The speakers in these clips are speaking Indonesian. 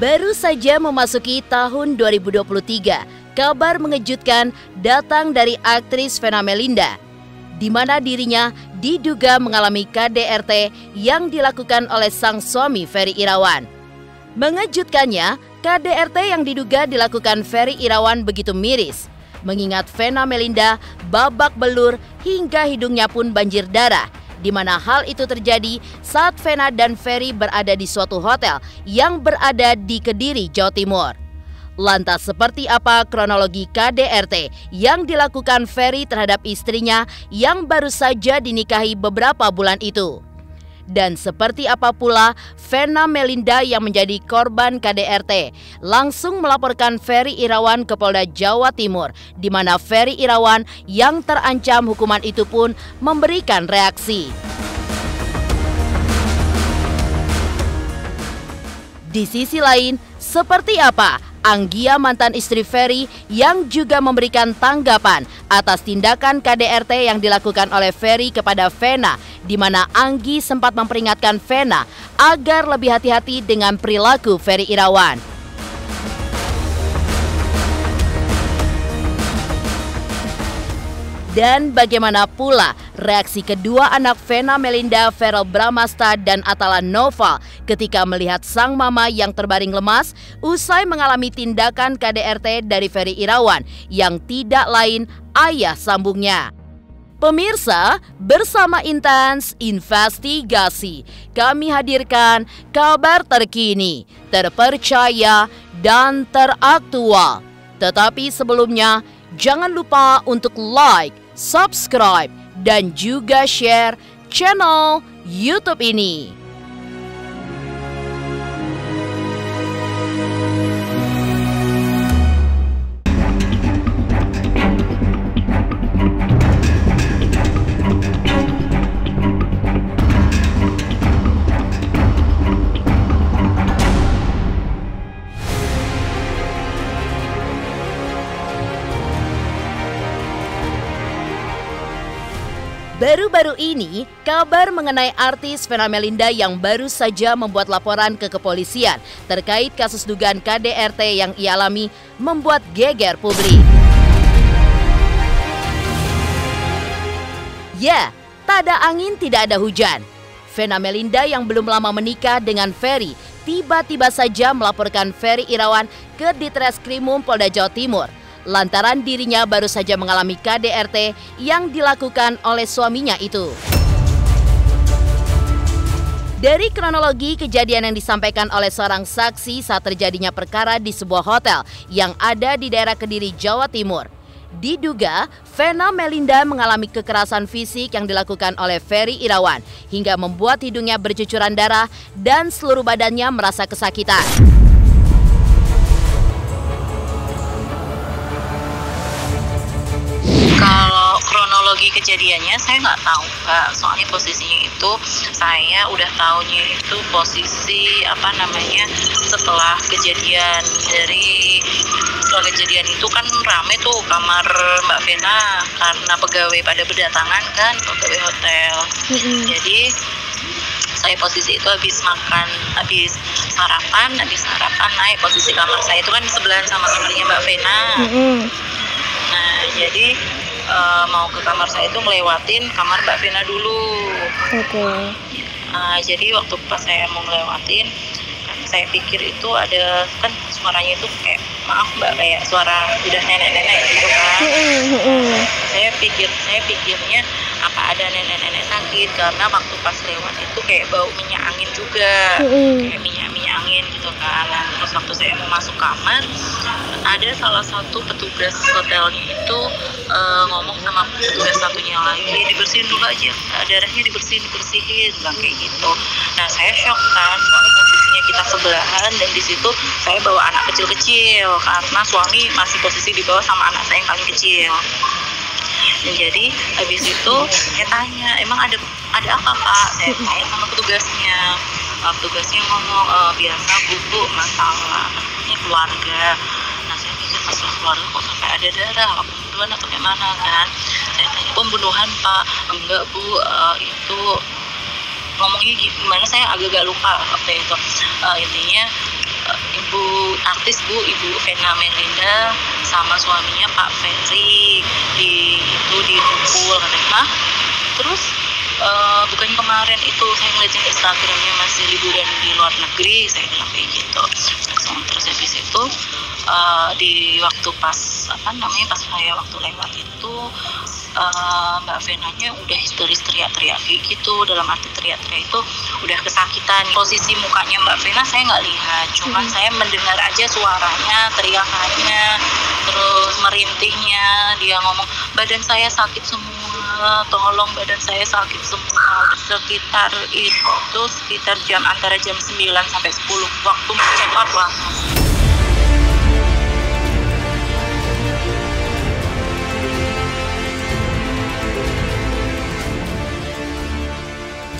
Baru saja memasuki tahun 2023, kabar mengejutkan datang dari aktris Vena Melinda, di mana dirinya diduga mengalami KDRT yang dilakukan oleh sang suami Ferry Irawan. Mengejutkannya, KDRT yang diduga dilakukan Ferry Irawan begitu miris, mengingat Vena Melinda babak belur hingga hidungnya pun banjir darah, di mana hal itu terjadi saat Vena dan Ferry berada di suatu hotel yang berada di Kediri, Jawa Timur. Lantas seperti apa kronologi KDRT yang dilakukan Ferry terhadap istrinya yang baru saja dinikahi beberapa bulan itu? Dan seperti apa pula Vena Melinda yang menjadi korban KDRT langsung melaporkan Ferry Irawan ke Polda Jawa Timur, di mana Ferry Irawan yang terancam hukuman itu pun memberikan reaksi. Di sisi lain, seperti apa Anggia mantan istri Ferry yang juga memberikan tanggapan atas tindakan KDRT yang dilakukan oleh Ferry kepada Vena, di mana Anggi sempat memperingatkan Vena agar lebih hati-hati dengan perilaku Ferry Irawan. Dan bagaimana pula reaksi kedua anak Vena Melinda, Verrel Bramasta dan Atala Nova ketika melihat sang mama yang terbaring lemas usai mengalami tindakan KDRT dari Ferry Irawan yang tidak lain ayah sambungnya. Pemirsa, bersama Intens Investigasi, kami hadirkan kabar terkini, terpercaya, dan teraktual. Tetapi sebelumnya, jangan lupa untuk like, subscribe, dan juga share channel YouTube ini. Baru-baru ini, kabar mengenai artis Vena Melinda yang baru saja membuat laporan ke kepolisian terkait kasus dugaan KDRT yang ia alami membuat geger publik. Ya, tak ada angin tidak ada hujan. Vena Melinda yang belum lama menikah dengan Ferry tiba-tiba saja melaporkan Ferry Irawan ke Ditreskrimum Polda Jawa Timur lantaran dirinya baru saja mengalami KDRT yang dilakukan oleh suaminya itu. Dari kronologi kejadian yang disampaikan oleh seorang saksi saat terjadinya perkara di sebuah hotel yang ada di daerah Kediri, Jawa Timur, diduga Vena Melinda mengalami kekerasan fisik yang dilakukan oleh Ferry Irawan hingga membuat hidungnya bercucuran darah dan seluruh badannya merasa kesakitan. Kalau kronologi kejadiannya saya nggak tahu, Kak. Soalnya posisinya itu saya udah tahunya itu posisi setelah kejadian. Setelah kejadian itu kan rame tuh kamar Mbak Vena karena pegawai pada berdatangan kan, pegawai hotel. Jadi saya posisi itu habis sarapan naik, posisi kamar saya itu kan di sebelah sama kamarnya Mbak Vena. Nah, jadi mau ke kamar saya itu ngelewatin kamar Mbak Vena dulu. Jadi waktu pas saya mau ngelewatin, kan saya pikir itu ada, kan suaranya itu kayak, maaf Mbak, kayak suara udah nenek-nenek gitu kan. Saya pikirnya apa ada nenek-nenek sakit, karena waktu pas lewat itu kayak bau minyak angin juga, kayak minyak angin gitu kan. Nah, terus waktu saya mau masuk kamar, ada salah satu petugas hotelnya itu ngomong sama petugas satunya lagi, dibersihin dulu aja, darahnya dibersihin bilang kayak gitu. Nah, saya shock kan, soalnya posisinya kita sebelahan dan di situ saya bawa anak kecil-kecil karena suami masih posisi di bawah sama anak saya yang paling kecil. Dan jadi habis itu saya tanya, emang ada apa Pak? Saya tanya sama petugasnya. Petugasnya ngomong, biasa Bu, masalah ini keluarga. Nah, saya mikir masalah keluarga kok sampai ada darah, pembunuhan atau gimana kan? Saya tanya, pembunuhan Pak? Enggak Bu, itu ngomongnya gimana, saya agak lupa waktu itu. Intinya Ibu Vena Melinda sama suaminya Pak Ferry dipukul katanya. Terus bukannya kemarin itu saya ngeliatin Instagramnya masih liburan di luar negeri, saya bilang kayak gitu. Terus habis itu di waktu pas saya waktu lewat itu Mbak Venanya udah histeris teriak-teriak kayak gitu. Dalam arti teriak-teriak itu udah kesakitan. Posisi mukanya Mbak Vena saya nggak lihat, cuman saya mendengar aja suaranya, teriakannya, terus merintihnya. Dia ngomong, badan saya sakit semua, tolong badan saya sakit semua. Sekitar antara jam 9 sampai 10 waktu check out lah.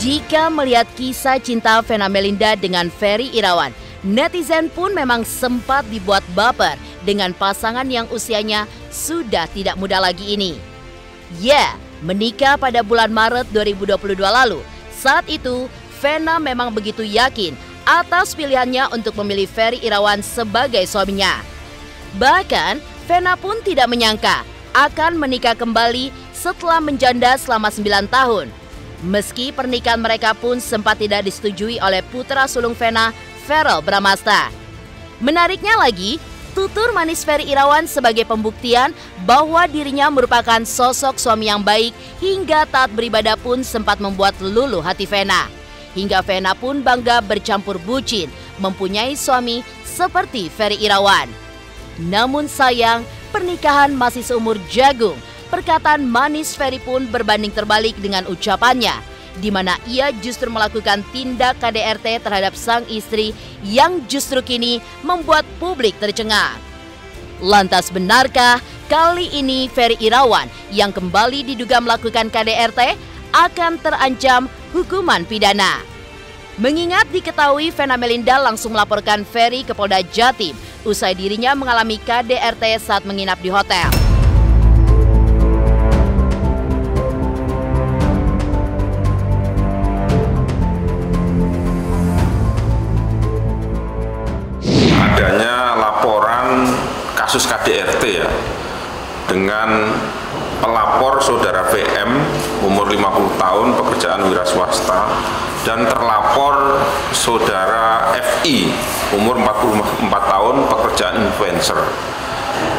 Jika melihat kisah cinta Vena Melinda dengan Ferry Irawan, netizen pun memang sempat dibuat baper dengan pasangan yang usianya sudah tidak muda lagi ini. Ya, menikah pada bulan Maret 2022 lalu. Saat itu, Vena memang begitu yakin atas pilihannya untuk memilih Ferry Irawan sebagai suaminya. Bahkan, Vena pun tidak menyangka akan menikah kembali setelah menjanda selama 9 tahun. Meski pernikahan mereka pun sempat tidak disetujui oleh putra sulung Vena, Verrel Bramasta. Menariknya lagi, tutur manis Ferry Irawan sebagai pembuktian bahwa dirinya merupakan sosok suami yang baik hingga taat beribadah pun sempat membuat luluh hati Vena. Hingga Vena pun bangga bercampur bucin mempunyai suami seperti Ferry Irawan. Namun sayang, pernikahan masih seumur jagung. Perkataan manis Ferry pun berbanding terbalik dengan ucapannya, di mana ia justru melakukan tindak KDRT terhadap sang istri yang justru kini membuat publik tercengang. Lantas benarkah kali ini Ferry Irawan yang kembali diduga melakukan KDRT akan terancam hukuman pidana? Mengingat diketahui Vena Melinda langsung melaporkan Ferry ke Polda Jatim usai dirinya mengalami KDRT saat menginap di hotel. Adanya laporan kasus KDRT ya, dengan pelapor saudara VM umur 50 tahun pekerjaan wira swasta dan terlapor saudara FI umur 44 tahun pekerjaan influencer.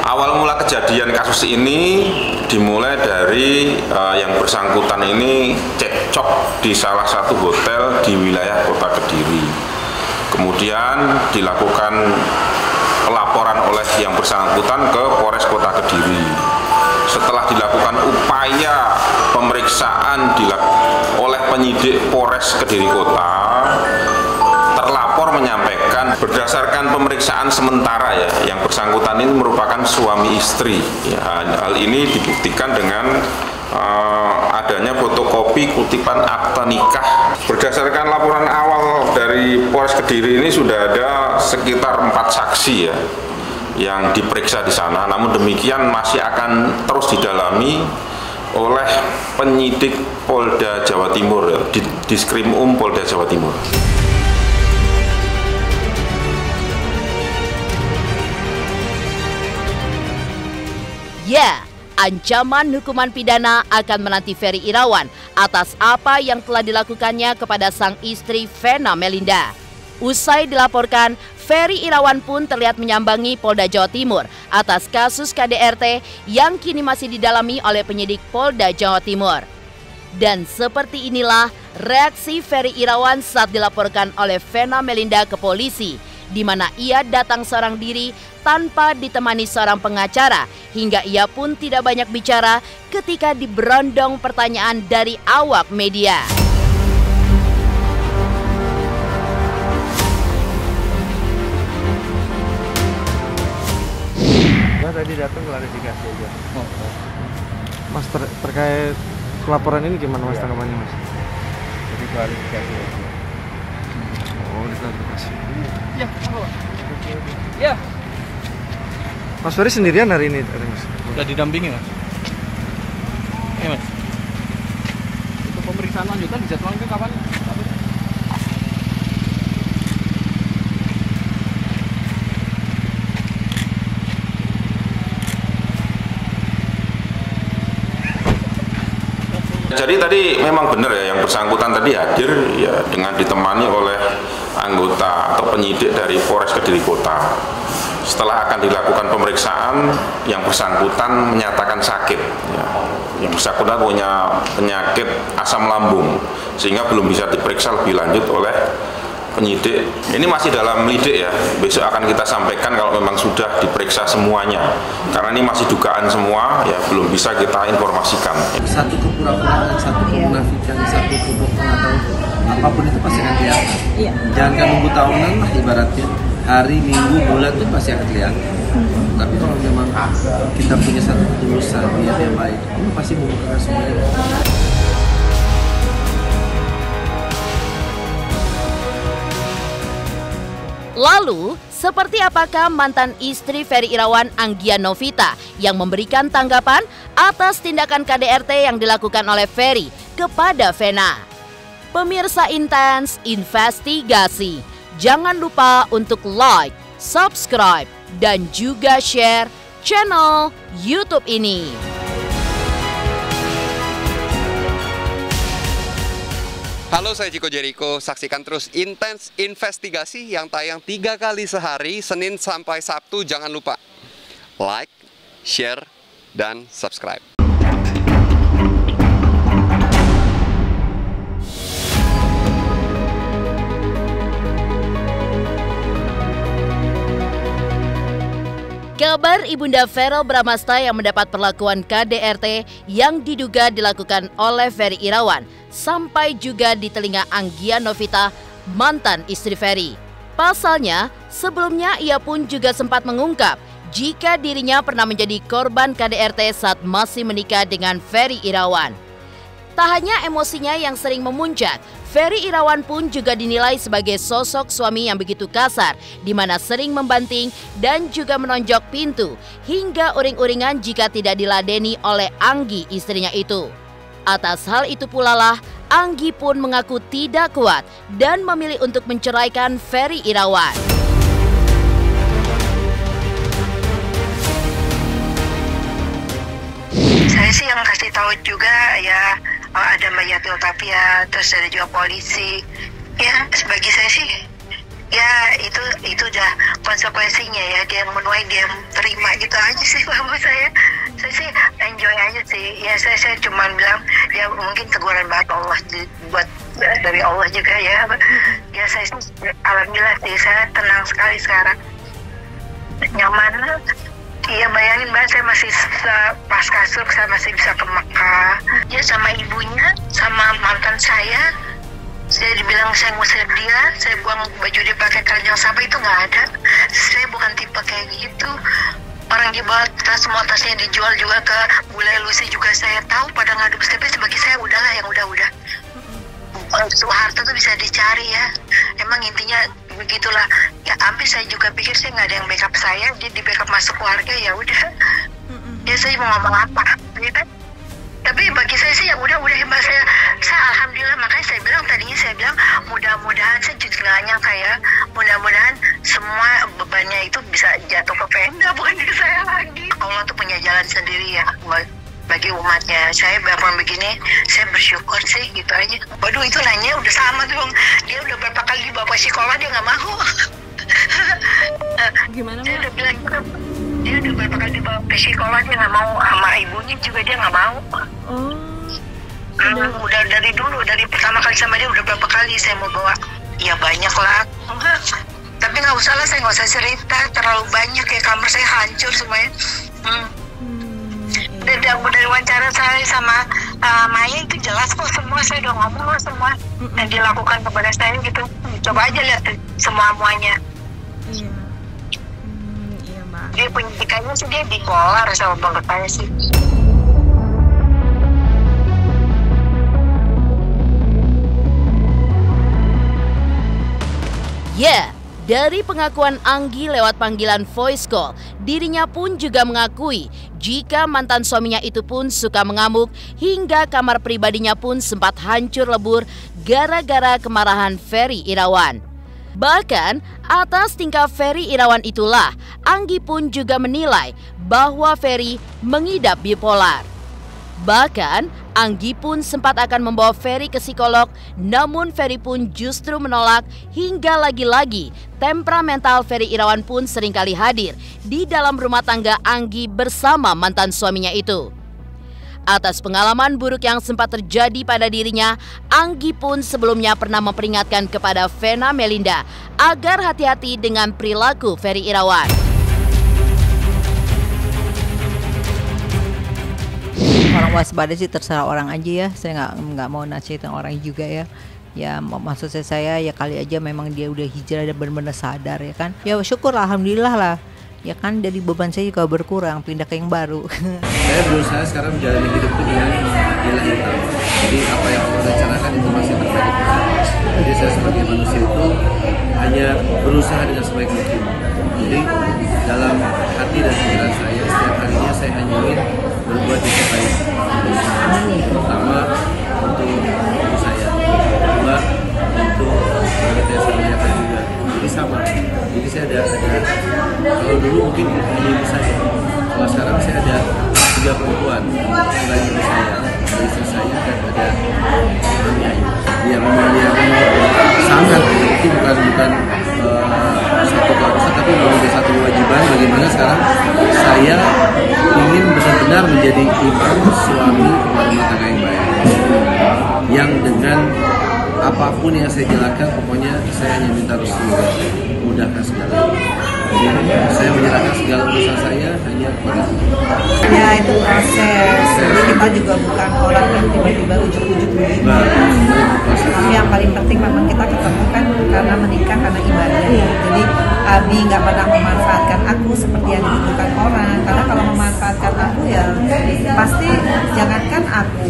Awal mula kejadian kasus ini dimulai dari yang bersangkutan ini cekcok di salah satu hotel di wilayah Kota Kediri. Kemudian dilakukan pelaporan oleh yang bersangkutan ke Polres Kota Kediri. Setelah dilakukan upaya pemeriksaan oleh penyidik Polres Kediri Kota, terlapor menyampaikan berdasarkan pemeriksaan sementara ya, yang bersangkutan ini merupakan suami istri. Ya, hal ini dibuktikan dengan adanya fotokopi kutipan akta nikah. Berdasarkan laporan awal dari Polres Kediri ini sudah ada sekitar 4 saksi ya yang diperiksa di sana. Namun demikian masih akan terus didalami oleh penyidik Polda Jawa Timur, di Diskrimum Polda Jawa Timur. Ya, ancaman hukuman pidana akan menanti Ferry Irawan atas apa yang telah dilakukannya kepada sang istri Vena Melinda. Usai dilaporkan, Ferry Irawan pun terlihat menyambangi Polda Jawa Timur atas kasus KDRT yang kini masih didalami oleh penyidik Polda Jawa Timur. Dan seperti inilah reaksi Ferry Irawan saat dilaporkan oleh Vena Melinda ke polisi, di mana ia datang seorang diri tanpa ditemani seorang pengacara, hingga ia pun tidak banyak bicara ketika diberondong pertanyaan dari awak media. Tadi datang klarifikasi aja. Mas, terkait pelaporan ini gimana Mas tanggapannya Mas? Jadi klarifikasi aja. Oh, diklarifikasi. Ya, ya. Mas Ferry sendirian hari ini tadi Mas? Udah didampingi Mas. Iya Mas. Untuk pemeriksaan lanjutan dijadwalkan kapan? Jadi tadi memang benar ya, yang bersangkutan tadi hadir ya dengan ditemani oleh anggota atau penyidik dari Polres Kediri Kota. Setelah akan dilakukan pemeriksaan, yang bersangkutan menyatakan sakit. Ya. Yang bersangkutan punya penyakit asam lambung, sehingga belum bisa diperiksa lebih lanjut oleh penyidik. Ini masih dalam lidik ya, besok akan kita sampaikan kalau memang sudah diperiksa semuanya. Karena ini masih dugaan semua, ya belum bisa kita informasikan. Satu kepura-puraan, satu kemunafikan, satu kebohongan atau apapun itu pasti akan kelihatan. Iya. Jangan kan nunggu tahunan lah ibaratnya, hari, minggu, bulan itu pasti akan kelihatan. Tapi kalau memang kita punya satu ketulusan, niat yang baik, itu pasti membuka semuanya. Lalu, seperti apakah mantan istri Ferry Irawan, Anggia Novita, yang memberikan tanggapan atas tindakan KDRT yang dilakukan oleh Ferry kepada Vena? Pemirsa Intens Investigasi, jangan lupa untuk like, subscribe, dan juga share channel YouTube ini. Halo, saya Chico Jericho. Saksikan terus Intens Investigasi yang tayang 3 kali sehari, Senin sampai Sabtu. Jangan lupa like, share, dan subscribe. Kabar Ibunda Verrel Bramasta yang mendapat perlakuan KDRT yang diduga dilakukan oleh Ferry Irawan sampai juga di telinga Anggia Novita, mantan istri Ferry. Pasalnya, sebelumnya ia pun juga sempat mengungkap jika dirinya pernah menjadi korban KDRT saat masih menikah dengan Ferry Irawan. Tak hanya emosinya yang sering memuncak, Ferry Irawan pun juga dinilai sebagai sosok suami yang begitu kasar, di mana sering membanting dan juga menonjok pintu, hingga uring-uringan jika tidak diladeni oleh Anggi istrinya itu. Atas hal itu pula lah, Anggi pun mengaku tidak kuat dan memilih untuk menceraikan Ferry Irawan. Saya sih yang kasih tahu juga ya, ada Mbak Yatul Tapia, terus ada juga polisi. Ya, bagi saya sih ya itu udah konsekuensinya ya, dia menuai, dia terima gitu aja sih. Kalau saya sih enjoy aja sih. Ya saya cuma bilang ya mungkin teguran banget Allah, buat dari Allah juga ya. Ya saya sih alhamdulillah sih, saya tenang sekali sekarang, nyaman. Iya, bayangin Mbak, saya masih pas kasur, saya masih bisa ke Mekah. Ya sama ibunya, sama mantan saya dibilang saya ngusir dia, saya buang baju dia pakai keranjang sampah, itu nggak ada. Saya bukan tipe kayak gitu. Orang dibawa tas, semua tasnya dijual juga ke Bule Lucy juga saya tahu pada ngadu, tapi sebagai saya udahlah yang udah. Harta tuh bisa dicari ya. Emang intinya begitulah. Ya hampir saya juga pikir saya nggak ada yang backup saya, dia di backup masuk keluarga, ya udah. Ya saya mau ngomong apa gitu. Tapi bagi saya sih yang udah hebat, saya alhamdulillah. Makanya tadinya saya bilang mudah-mudahan, saya juga nggak nyangka ya, mudah-mudahan semua bebannya itu bisa jatuh ke Vena, bukan ke saya lagi. Allah tuh punya jalan sendiri ya bagi umatnya. Saya bangun begini, saya bersyukur sih, gitu aja. Waduh, itu nanya udah sama dong. Dia udah berapa kali dibawa ke sekolah, dia nggak mau. Gimana, saya udah bilang gitu. Dia udah berapa kali dibawa ke sekolah, dia nggak mau. Sama ibunya juga dia nggak mau. Udah dari dulu, dari pertama kali sama dia udah berapa kali saya mau bawa. Ya banyak lah. Tapi nggak usah lah, saya nggak usah cerita. Terlalu banyak ya, kamar saya hancur semuanya. Dari wawancara saya sama Maya itu jelas kok semua, saya udah ngomong semua yang dilakukan kepada saya gitu. Coba aja lihat semuanya. Iya, Mbak. Dia penyidikannya sih dia dikolar sama banget saya sih. Ya, dari pengakuan Anggi lewat panggilan voice call, dirinya pun juga mengakui jika mantan suaminya itu pun suka mengamuk hingga kamar pribadinya pun sempat hancur lebur gara-gara kemarahan Ferry Irawan. Bahkan atas tingkah Ferry Irawan itulah Anggi pun juga menilai bahwa Ferry mengidap bipolar. Bahkan Anggi pun sempat akan membawa Ferry ke psikolog, namun Ferry pun justru menolak hingga lagi-lagi temperamental Ferry Irawan pun seringkali hadir di dalam rumah tangga Anggi bersama mantan suaminya itu. Atas pengalaman buruk yang sempat terjadi pada dirinya, Anggi pun sebelumnya pernah memperingatkan kepada Vena Melinda agar hati-hati dengan perilaku Ferry Irawan. Orang waspada sih terserah orang aja ya, saya nggak mau nasihatin orang juga ya. Ya maksud saya ya kali aja memang dia udah hijrah dan benar-benar sadar ya kan. Ya syukur alhamdulillah lah. Ya kan dari beban saya juga berkurang, pindah ke yang baru. Saya berusaha sekarang menjalani hidup itu dengan nilai hitam. Jadi apa yang Allah rencanakan itu masih terbaik. Jadi saya sebagai manusia itu hanya berusaha dengan sebaik mungkin. Jadi dalam hati dan pikiran saya setiap harinya saya hanya ingin berbuat yang terbaik. Pertama untuk ibu saya, kedua untuk wanita yang saya muliakan juga. Jadi sama. Jadi saya ada kalau dulu mungkin hanya ibu saya. Kalau sekarang saya ada 3 perempuan selain ibu saya, ada istri saya dan ada suami Ayu. Yang sangat itu bukan satu keharusan tapi menjadi satu kewajiban bagaimana sekarang saya ingin benar-benar menjadi imam suami rumah tangga yang baik. Yang dengan apapun yang saya jalankan pokoknya saya hanya minta restu mudahkan segalanya. Jadi saya menyerahkan segala urusan saya hanya kepada Allah. Ya itu proses. Jadi kita juga bukan orang yang tiba-tiba ujuk-ujuk begitu. Yang paling penting memang kita ketemu kan karena menikah karena ibadah. Jadi Abi nggak pernah memanfaatkan aku seperti yang dibutuhkan orang. Karena kalau memanfaatkan aku ya pasti jangankan aku,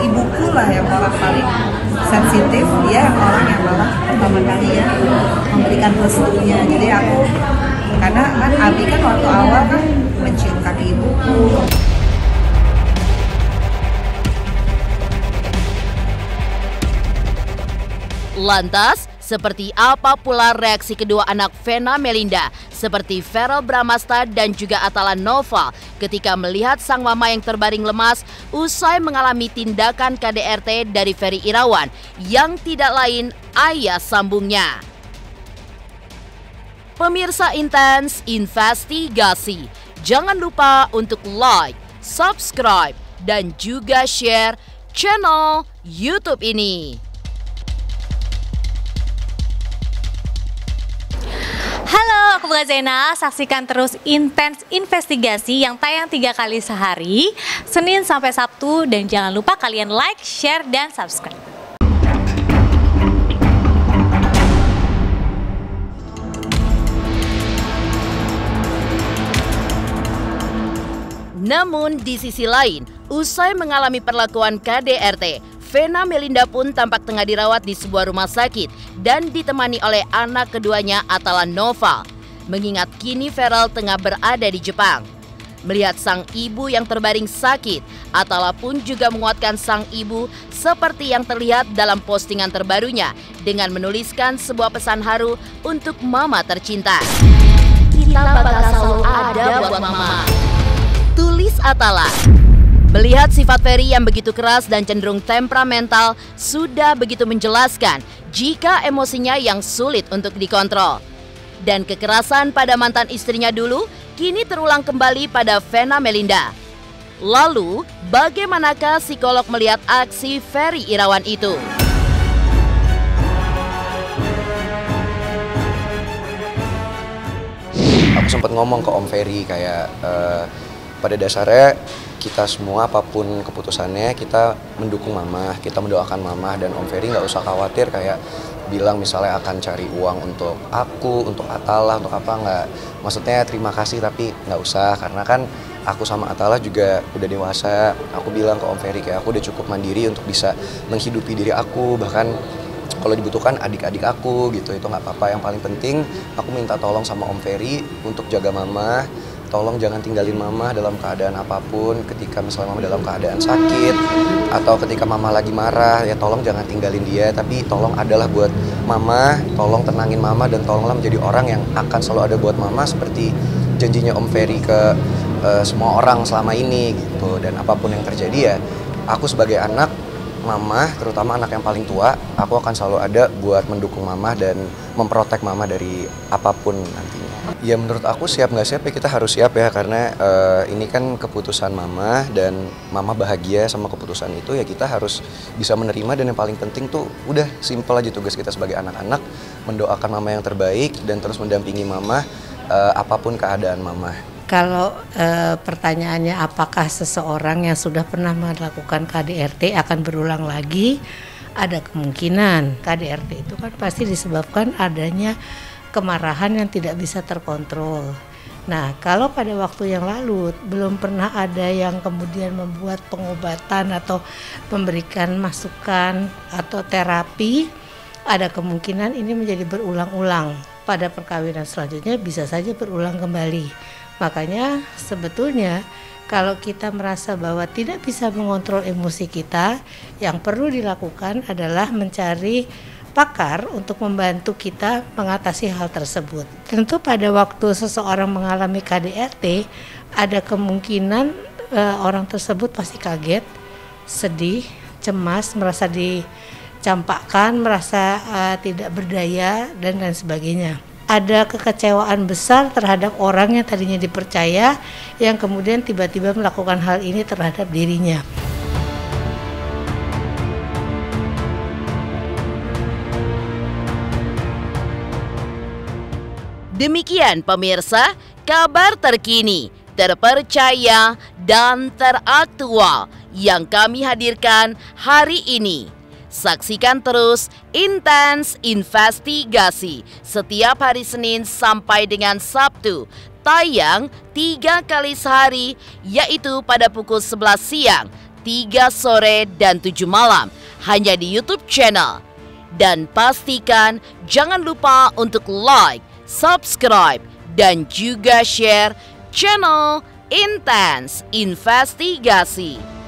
ibuku lah yang orang paling sensitif. Dia orang yang malah pertama kali ya memberikan restunya. Jadi aku karena kan Abi kan waktu awal kan mencium kaki ibuku. Lantas, seperti apa pula reaksi kedua anak Vena Melinda seperti Verrell Bramasta dan juga Atala Nova ketika melihat sang mama yang terbaring lemas usai mengalami tindakan KDRT dari Ferry Irawan yang tidak lain ayah sambungnya. Pemirsa Intens Investigasi, jangan lupa untuk like, subscribe, dan juga share channel YouTube ini. Halo, aku Bunga Zainal. Saksikan terus Intens Investigasi yang tayang 3 kali sehari, Senin sampai Sabtu, dan jangan lupa kalian like, share, dan subscribe. Namun di sisi lain, usai mengalami perlakuan KDRT, Vena Melinda pun tampak tengah dirawat di sebuah rumah sakit dan ditemani oleh anak keduanya Atala Nova. Mengingat kini Verrell tengah berada di Jepang. Melihat sang ibu yang terbaring sakit, Atala pun juga menguatkan sang ibu seperti yang terlihat dalam postingan terbarunya dengan menuliskan sebuah pesan haru untuk mama tercinta. Kita bakal selalu ada buat mama. Tulis Atala. Melihat sifat Ferry yang begitu keras dan cenderung temperamental sudah begitu menjelaskan jika emosinya yang sulit untuk dikontrol. Dan kekerasan pada mantan istrinya dulu kini terulang kembali pada Vena Melinda. Lalu, bagaimanakah psikolog melihat aksi Ferry Irawan itu? Aku sempat ngomong ke Om Ferry kayak pada dasarnya kita semua apapun keputusannya kita mendukung mama, kita mendoakan mama, dan Om Ferry nggak usah khawatir kayak bilang misalnya akan cari uang untuk aku, untuk Atala, untuk apa, nggak. Maksudnya terima kasih tapi nggak usah, karena kan aku sama Atala juga udah dewasa. Aku bilang ke Om Ferry kayak aku udah cukup mandiri untuk bisa menghidupi diri aku, bahkan kalau dibutuhkan adik-adik aku gitu, itu nggak apa-apa. Yang paling penting aku minta tolong sama Om Ferry untuk jaga mama. Tolong jangan tinggalin mama dalam keadaan apapun, ketika misalnya mama dalam keadaan sakit atau ketika mama lagi marah, ya tolong jangan tinggalin dia, tapi tolong adalah buat mama, tolong tenangin mama, dan tolonglah menjadi orang yang akan selalu ada buat mama seperti janjinya Om Ferry ke semua orang selama ini gitu. Dan apapun yang terjadi ya aku sebagai anak, mama, terutama anak yang paling tua, aku akan selalu ada buat mendukung mama dan memprotek mama dari apapun nantinya. Ya menurut aku siap nggak siap ya kita harus siap ya, karena ini kan keputusan mama dan mama bahagia sama keputusan itu, ya kita harus bisa menerima. Dan yang paling penting tuh udah simpel aja tugas kita sebagai anak-anak, mendoakan mama yang terbaik dan terus mendampingi mama apapun keadaan mama. Kalau pertanyaannya apakah seseorang yang sudah pernah melakukan KDRT akan berulang lagi, ada kemungkinan. KDRT itu kan pasti disebabkan adanya kemarahan yang tidak bisa terkontrol. Nah, kalau pada waktu yang lalu belum pernah ada yang kemudian membuat pengobatan atau memberikan masukan atau terapi, ada kemungkinan ini menjadi berulang-ulang. Pada perkawinan selanjutnya bisa saja berulang kembali. Makanya sebetulnya kalau kita merasa bahwa tidak bisa mengontrol emosi kita, yang perlu dilakukan adalah mencari pakar untuk membantu kita mengatasi hal tersebut. Tentu pada waktu seseorang mengalami KDRT, ada kemungkinan orang tersebut pasti kaget, sedih, cemas, merasa dicampakkan, merasa tidak berdaya, dan lain sebagainya. Ada kekecewaan besar terhadap orang yang tadinya dipercaya, yang kemudian tiba-tiba melakukan hal ini terhadap dirinya. Demikian pemirsa, kabar terkini, terpercaya, dan teraktual yang kami hadirkan hari ini. Saksikan terus Intens Investigasi setiap hari Senin sampai dengan Sabtu, tayang 3 kali sehari, yaitu pada pukul 11 siang, 3 sore, dan 7 malam, hanya di YouTube channel. Dan pastikan jangan lupa untuk like, subscribe, dan juga share channel Intens Investigasi.